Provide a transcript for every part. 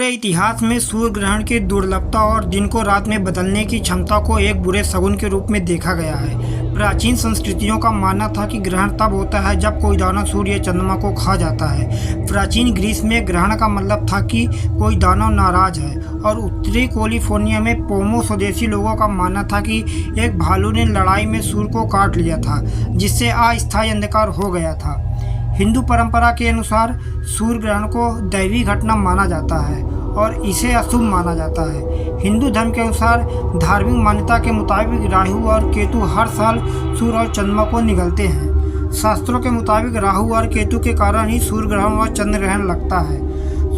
पूरे इतिहास में सूर्य ग्रहण की दुर्लभता और दिन को रात में बदलने की क्षमता को एक बुरे शगुन के रूप में देखा गया है। प्राचीन संस्कृतियों का मानना था कि ग्रहण तब होता है जब कोई दानव सूर्य या चंद्रमा को खा जाता है। प्राचीन ग्रीस में ग्रहण का मतलब था कि कोई दानव नाराज है, और उत्तरी कैलिफोर्निया में पोमो स्वदेशी लोगों का मानना था कि एक भालू ने लड़ाई में सूर्य को काट लिया था, जिससे अस्थायी अंधकार हो गया था। हिंदू परंपरा के अनुसार सूर्य ग्रहण को दैवी घटना माना जाता है और इसे अशुभ माना जाता है। हिंदू धर्म के अनुसार धार्मिक मान्यता के मुताबिक राहु और केतु हर साल सूर्य और चंद्रमा को निगलते हैं। शास्त्रों के मुताबिक राहु और केतु के कारण ही सूर्य ग्रहण और चंद्र ग्रहण लगता है।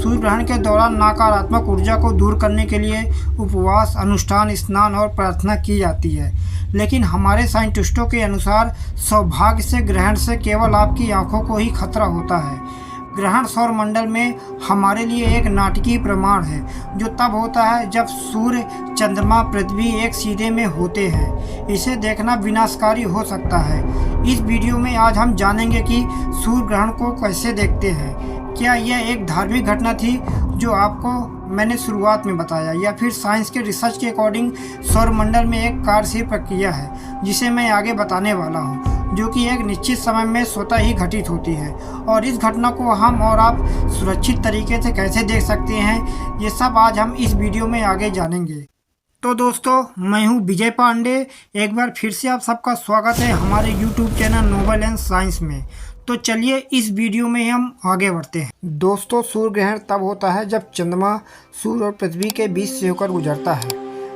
सूर्य ग्रहण के दौरान नकारात्मक ऊर्जा को दूर करने के लिए उपवास, अनुष्ठान, स्नान और प्रार्थना की जाती है। लेकिन हमारे साइंटिस्टों के अनुसार सौभाग्य से ग्रहण से केवल आपकी आंखों को ही खतरा होता है। ग्रहण सौरमंडल में हमारे लिए एक नाटकीय प्रमाण है, जो तब होता है जब सूर्य, चंद्रमा, पृथ्वी एक सीधे में होते हैं। इसे देखना विनाशकारी हो सकता है। इस वीडियो में आज हम जानेंगे कि सूर्य ग्रहण को कैसे देखते हैं। क्या यह एक धार्मिक घटना थी जो आपको मैंने शुरुआत में बताया, या फिर साइंस के रिसर्च के अकॉर्डिंग सौरमंडल में एक कार्यशील प्रक्रिया है जिसे मैं आगे बताने वाला हूँ, जो कि एक निश्चित समय में स्वतः ही घटित होती है। और इस घटना को हम और आप सुरक्षित तरीके से कैसे देख सकते हैं, ये सब आज हम इस वीडियो में आगे जानेंगे। तो दोस्तों, मैं हूँ विजय पांडे। एक बार फिर से आप सबका स्वागत है हमारे YouTube channel noble and science में। तो चलिए इस वीडियो में हम आगे बढ़ते हैं। दोस्तों, सूर्य ग्रहण तब होता है जब चंद्रमा सूर्य और पृथ्वी के बीच से होकर गुजरता है।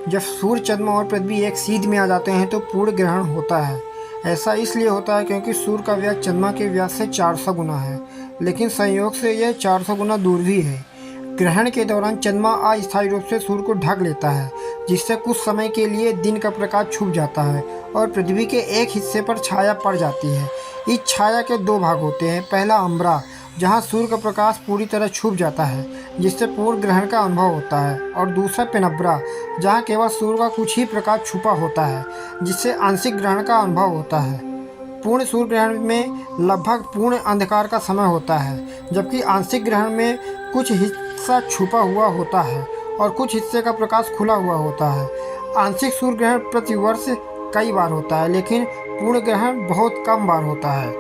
जब सूर्य, चंद्रमा और पृथ्वी एक सीध में आ जाते हैं तो पूर्ण ग्रहण होता है। ऐसा इसलिए होता है क्योंकि सूर्य का व्यास चंद्रमा के व्यास से 400 गुना है, लेकिन संयोग से यह 400 गुना दूर भी है। ग्रहण के दौरान चंद्रमा अस्थायी रूप से सूर्य को ढक लेता है, जिससे कुछ समय के लिए दिन का प्रकाश छुप जाता है और पृथ्वी के एक हिस्से पर छाया पड़ जाती है। इस छाया के दो भाग होते हैं। पहला अम्बरा, जहां सूर्य का प्रकाश पूरी तरह छुप जाता है, जिससे पूर्ण ग्रहण का अनुभव होता है, और दूसरा पेनब्रा, जहां केवल सूर्य का कुछ ही प्रकाश छुपा होता है, जिससे आंशिक ग्रहण का अनुभव होता है। पूर्ण सूर्य ग्रहण में लगभग पूर्ण अंधकार का समय होता है, जबकि आंशिक ग्रहण में कुछ हिस्सा छुपा हुआ होता है और कुछ हिस्से का प्रकाश खुला हुआ होता है। आंशिक सूर्य ग्रहण प्रतिवर्ष कई बार होता है, लेकिन पूर्ण ग्रहण बहुत कम बार होता है।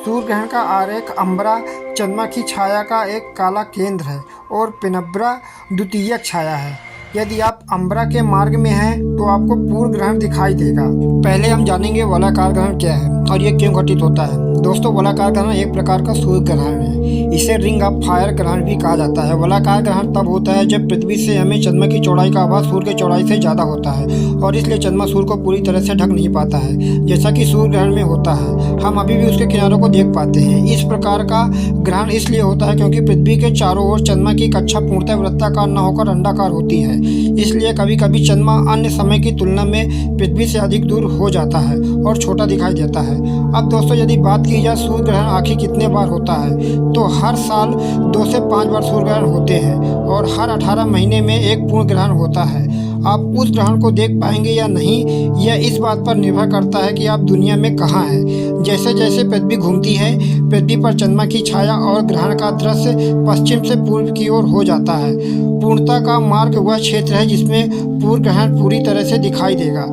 सूर्य ग्रहण का आरेख अम्बरा चंद्रमा की छाया का एक काला केंद्र है और पेनब्रा द्वितीयक छाया है। यदि आप अम्बरा के मार्ग में हैं तो आपको पूर्ण ग्रहण दिखाई देगा। पहले हम जानेंगे वलयाकार ग्रहण क्या है और ये क्यों घटित होता है। दोस्तों, वलयाकार ग्रहण एक प्रकार का सूर्य ग्रहण है। इसे रिंग ऑफ फायर ग्रहण भी कहा जाता है। वलयाकार ग्रहण तब होता है जब पृथ्वी से हमें चंद्रमा की चौड़ाई का आभास सूर्य की चौड़ाई से ज़्यादा होता है, और इसलिए चंद्रमा सूर्य को पूरी तरह से ढक नहीं पाता है, जैसा कि सूर्य ग्रहण में होता है। हम अभी भी उसके किनारों को देख पाते हैं। इस प्रकार का ग्रहण इसलिए होता है क्योंकि पृथ्वी के चारों ओर चंद्रमा की कक्षा पूर्णतः वृत्ताकार न होकर अंडाकार होती है। इसलिए कभी कभी चंद्रमा अन्य समय की तुलना में पृथ्वी से अधिक दूर हो जाता है और छोटा दिखाई देता है। अब दोस्तों, यदि बात की जाए सूर्य ग्रहण आखिर कितने बार होता है, तो हर साल 2 से 5 बार सूर्य ग्रहण होते हैं और हर 18 महीने में एक पूर्ण ग्रहण होता है। आप उस ग्रहण को देख पाएंगे या नहीं, यह इस बात पर निर्भर करता है कि आप दुनिया में कहाँ हैं। जैसे जैसे पृथ्वी घूमती है, पृथ्वी पर चंद्रमा की छाया और ग्रहण का दृश्य पश्चिम से पूर्व की ओर हो जाता है। पूर्णता का मार्ग वह क्षेत्र है जिसमें पूर्ण ग्रहण पूरी तरह से दिखाई देगा।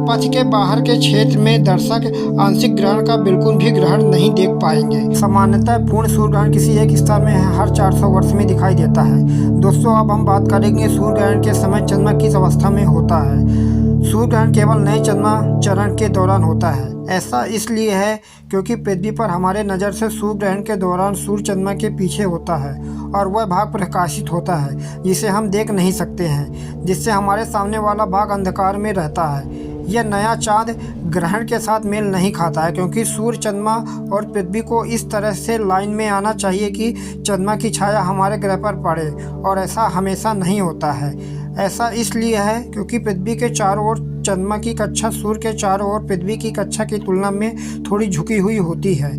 पथ के बाहर के क्षेत्र में दर्शक आंशिक ग्रहण का बिल्कुल भी ग्रहण नहीं देख पाएंगे। सामान्यतः पूर्ण सूर्य ग्रहण किसी एक स्थान में हर 400 वर्ष में दिखाई देता है। दोस्तों, अब हम बात करेंगे सूर्य ग्रहण के समय चंद्रमा किस अवस्था में होता है। सूर्य ग्रहण केवल नए चंद्रमा चरण के दौरान होता है। ऐसा इसलिए है क्योंकि पृथ्वी पर हमारे नज़र से सूर्य ग्रहण के दौरान सूर्य चंद्रमा के पीछे होता है और वह भाग प्रकाशित होता है जिसे हम देख नहीं सकते हैं, जिससे हमारे सामने वाला भाग अंधकार में रहता है। यह नया चाँद ग्रहण के साथ मेल नहीं खाता है, क्योंकि सूर्य, चंद्रमा और पृथ्वी को इस तरह से लाइन में आना चाहिए कि चंद्रमा की छाया हमारे ग्रह पर पड़े, और ऐसा हमेशा नहीं होता है। ऐसा इसलिए है क्योंकि पृथ्वी के चारों ओर चंद्रमा की कक्षा सूर्य के चारों ओर पृथ्वी की कक्षा की तुलना में थोड़ी झुकी हुई होती है।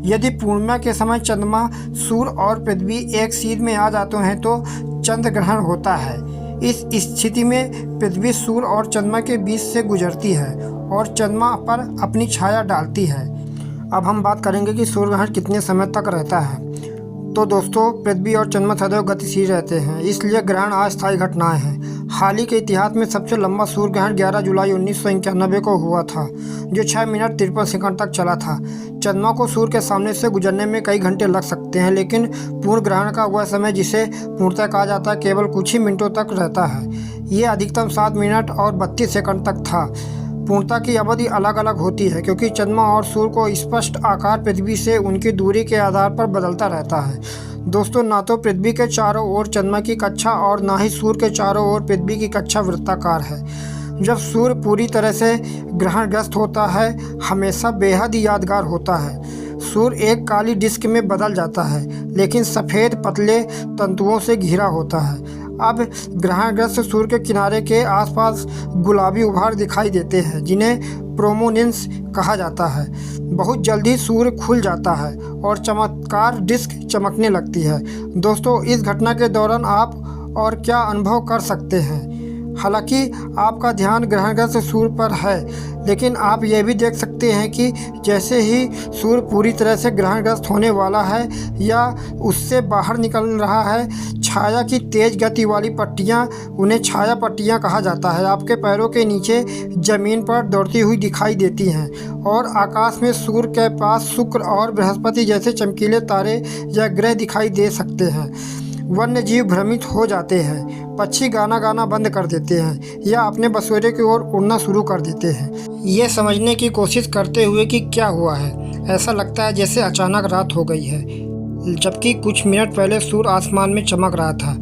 यदि पूर्णिमा के समय चंद्रमा, सूर्य और पृथ्वी एक सीध में आ जाते हैं तो चंद्र ग्रहण होता है। इस स्थिति में पृथ्वी सूर्य और चंद्रमा के बीच से गुजरती है और चंद्रमा पर अपनी छाया डालती है। अब हम बात करेंगे कि सूर्य ग्रहण कितने समय तक रहता है। तो दोस्तों, पृथ्वी और चंद्रमा सदैव गतिशील रहते हैं, इसलिए ग्रहण अस्थायी घटनाएं हैं। हाल ही के इतिहास में सबसे लंबा सूर्य ग्रहण 11 जुलाई 1991 को हुआ था, जो 6 मिनट 53 सेकंड तक चला था। चंद्रमा को सूर्य के सामने से गुजरने में कई घंटे लग सकते हैं, लेकिन पूर्ण ग्रहण का वह समय, जिसे पूर्णतः कहा जाता है, केवल कुछ ही मिनटों तक रहता है। ये अधिकतम 7 मिनट और 32 सेकंड तक था। पूर्णता की अवधि अलग अलग होती है, क्योंकि चंद्रमा और सूर्य को स्पष्ट आकार पृथ्वी से उनकी दूरी के आधार पर बदलता रहता है। दोस्तों, ना तो पृथ्वी के चारों ओर चंद्रमा की कक्षा और ना ही सूर्य के चारों ओर पृथ्वी की कक्षा वृत्ताकार है। जब सूर्य पूरी तरह से ग्रहणग्रस्त होता है, हमेशा बेहद ही यादगार होता है। सूर्य एक काली डिस्क में बदल जाता है, लेकिन सफ़ेद पतले तंतुओं से घिरा होता है। अब ग्रहणग्रस्त सूर्य के किनारे के आसपास गुलाबी उभार दिखाई देते हैं, जिन्हें प्रोमोनेंस कहा जाता है। बहुत जल्दी सूर्य खुल जाता है और चमत्कार डिस्क चमकने लगती है। दोस्तों, इस घटना के दौरान आप और क्या अनुभव कर सकते हैं? हालांकि आपका ध्यान ग्रहणग्रस्त सूर्य पर है, लेकिन आप यह भी देख सकते हैं कि जैसे ही सूर्य पूरी तरह से ग्रहणग्रस्त होने वाला है या उससे बाहर निकल रहा है, छाया की तेज गति वाली पट्टियां, उन्हें छाया पट्टियां कहा जाता है, आपके पैरों के नीचे ज़मीन पर दौड़ती हुई दिखाई देती हैं और आकाश में सूर्य के पास शुक्र और बृहस्पति जैसे चमकीले तारे या ग्रह दिखाई दे सकते हैं। वन्य जीव भ्रमित हो जाते हैं, पक्षी गाना गाना बंद कर देते हैं या अपने बसेरे की ओर उड़ना शुरू कर देते हैं, ये समझने की कोशिश करते हुए कि क्या हुआ है। ऐसा लगता है जैसे अचानक रात हो गई है, जबकि कुछ मिनट पहले सूर्य आसमान में चमक रहा था।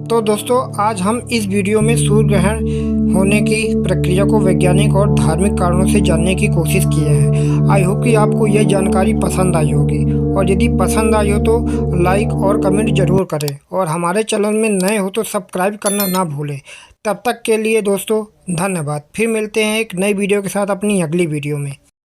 तो दोस्तों, आज हम इस वीडियो में सूर्य ग्रहण होने की प्रक्रिया को वैज्ञानिक और धार्मिक कारणों से जानने की कोशिश किए हैं। आई होप कि आपको यह जानकारी पसंद आई होगी, और यदि पसंद आई हो तो लाइक और कमेंट ज़रूर करें, और हमारे चैनल में नए हो तो सब्सक्राइब करना ना भूलें। तब तक के लिए दोस्तों, धन्यवाद। फिर मिलते हैं एक नई वीडियो के साथ अपनी अगली वीडियो में।